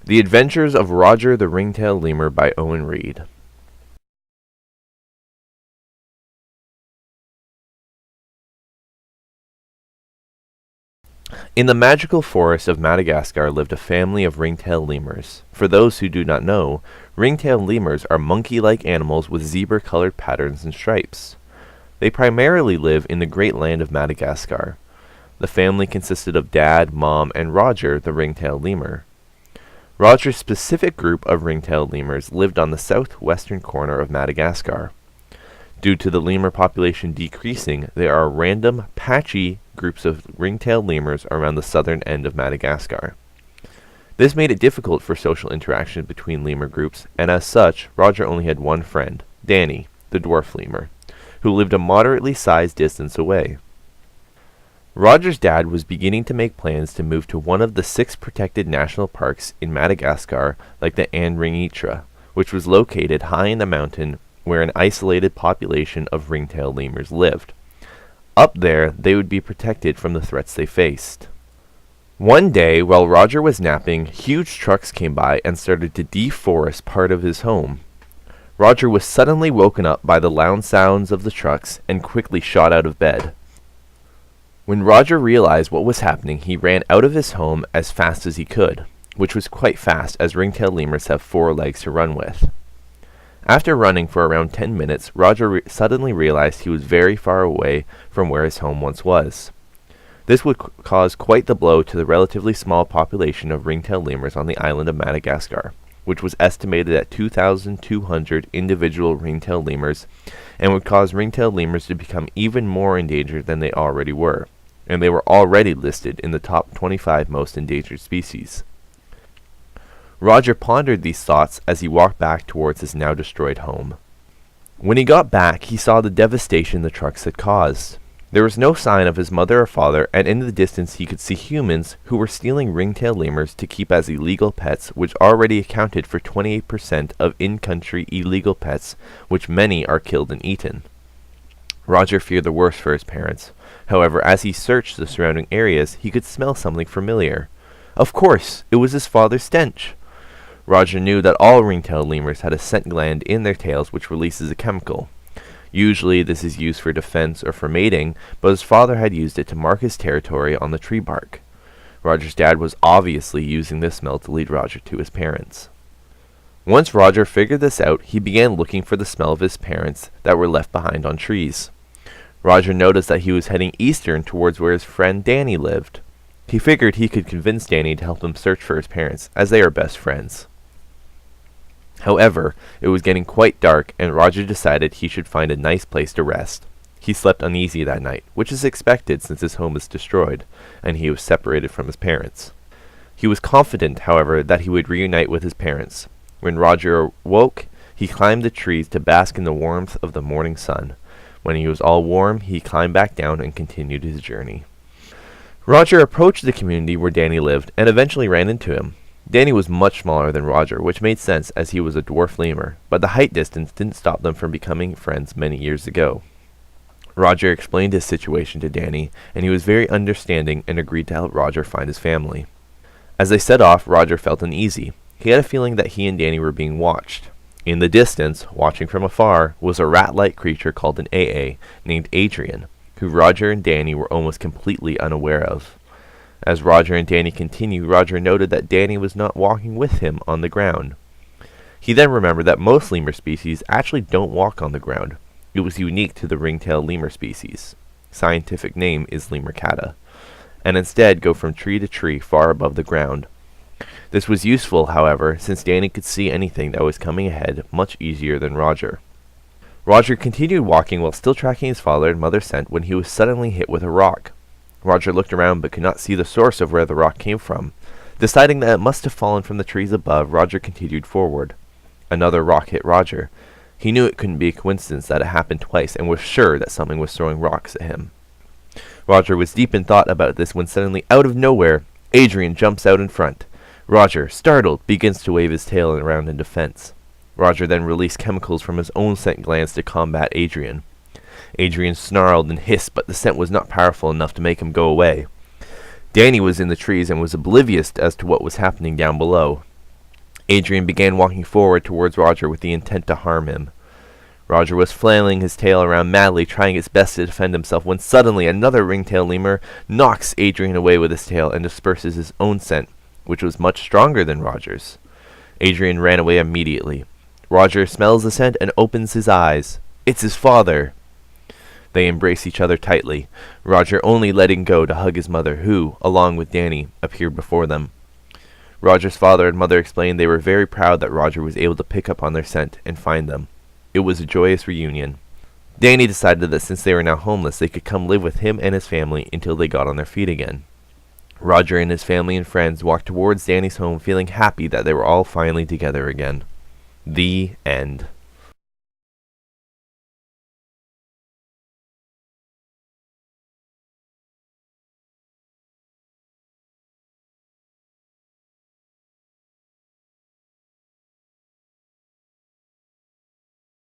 The Adventures of Roger the Ringtail Lemur by Owen Reid. In the magical forest of Madagascar lived a family of ringtail lemurs. For those who do not know, ringtail lemurs are monkey-like animals with zebra-colored patterns and stripes. They primarily live in the great land of Madagascar. The family consisted of Dad, Mom, and Roger, the ringtail lemur. Roger's specific group of ringtail lemurs lived on the southwestern corner of Madagascar. Due to the lemur population decreasing, there are random, patchy groups of ringtail lemurs around the southern end of Madagascar. This made it difficult for social interaction between lemur groups, and as such, Roger only had one friend, Danny, the dwarf lemur, who lived a moderately sized distance away. Roger's dad was beginning to make plans to move to one of the 6 protected national parks in Madagascar, like the Andringitra, which was located high in the mountain where an isolated population of ringtail lemurs lived. Up there, they would be protected from the threats they faced. One day, while Roger was napping, huge trucks came by and started to deforest part of his home. Roger was suddenly woken up by the loud sounds of the trucks and quickly shot out of bed. When Roger realized what was happening, he ran out of his home as fast as he could, which was quite fast as ringtail lemurs have 4 legs to run with. After running for around 10 minutes, Roger suddenly realized he was very far away from where his home once was. This would cause quite the blow to the relatively small population of ringtail lemurs on the island of Madagascar, which was estimated at 2,200 individual ringtail lemurs, and would cause ringtail lemurs to become even more endangered than they already were, and they were already listed in the top 25 most endangered species. Roger pondered these thoughts as he walked back towards his now destroyed home. When he got back, he saw the devastation the trucks had caused. There was no sign of his mother or father, and in the distance he could see humans who were stealing ringtail lemurs to keep as illegal pets, which already accounted for 28% of in-country illegal pets, which many are killed and eaten. Roger feared the worst for his parents. However, as he searched the surrounding areas, he could smell something familiar. Of course, it was his father's stench. Roger knew that all ringtail lemurs had a scent gland in their tails which releases a chemical. Usually this is used for defense or for mating, but his father had used it to mark his territory on the tree bark. Roger's dad was obviously using this smell to lead Roger to his parents. Once Roger figured this out, he began looking for the smell of his parents that were left behind on trees. Roger noticed that he was heading eastern towards where his friend Danny lived. He figured he could convince Danny to help him search for his parents, as they are best friends. However, it was getting quite dark, and Roger decided he should find a nice place to rest. He slept uneasy that night, which is expected since his home was destroyed, and he was separated from his parents. He was confident, however, that he would reunite with his parents. When Roger awoke, he climbed the trees to bask in the warmth of the morning sun. When he was all warm, he climbed back down and continued his journey. Roger approached the community where Danny lived, and eventually ran into him. Danny was much smaller than Roger, which made sense as he was a dwarf lemur, but the height distance didn't stop them from becoming friends many years ago. Roger explained his situation to Danny, and he was very understanding and agreed to help Roger find his family. As they set off, Roger felt uneasy. He had a feeling that he and Danny were being watched. In the distance, watching from afar, was a rat-like creature called an AA, named Adrian, who Roger and Danny were almost completely unaware of. As Roger and Danny continued, Roger noted that Danny was not walking with him on the ground. He then remembered that most lemur species actually don't walk on the ground. It was unique to the ringtail lemur species. Scientific name is Lemurcata, and instead go from tree to tree far above the ground. This was useful, however, since Danny could see anything that was coming ahead much easier than Roger. Roger continued walking while still tracking his father and mother's scent when he was suddenly hit with a rock. Roger looked around but could not see the source of where the rock came from. Deciding that it must have fallen from the trees above, Roger continued forward. Another rock hit Roger. He knew it couldn't be a coincidence that it happened twice and was sure that something was throwing rocks at him. Roger was deep in thought about this when suddenly, out of nowhere, Adrian jumps out in front. Roger, startled, begins to wave his tail around in defense. Roger then released chemicals from his own scent glands to combat Adrian. Adrian snarled and hissed, but the scent was not powerful enough to make him go away. Danny was in the trees and was oblivious as to what was happening down below. Adrian began walking forward towards Roger with the intent to harm him. Roger was flailing his tail around madly, trying his best to defend himself, when suddenly another ringtail lemur knocks Adrian away with his tail and disperses his own scent, which was much stronger than Roger's. Adrian ran away immediately. Roger smells the scent and opens his eyes. It's his father. They embrace each other tightly, Roger only letting go to hug his mother, who, along with Danny, appeared before them. Roger's father and mother explained they were very proud that Roger was able to pick up on their scent and find them. It was a joyous reunion. Danny decided that since they were now homeless, they could come live with him and his family until they got on their feet again. Roger and his family and friends walked towards Danny's home, feeling happy that they were all finally together again. The end.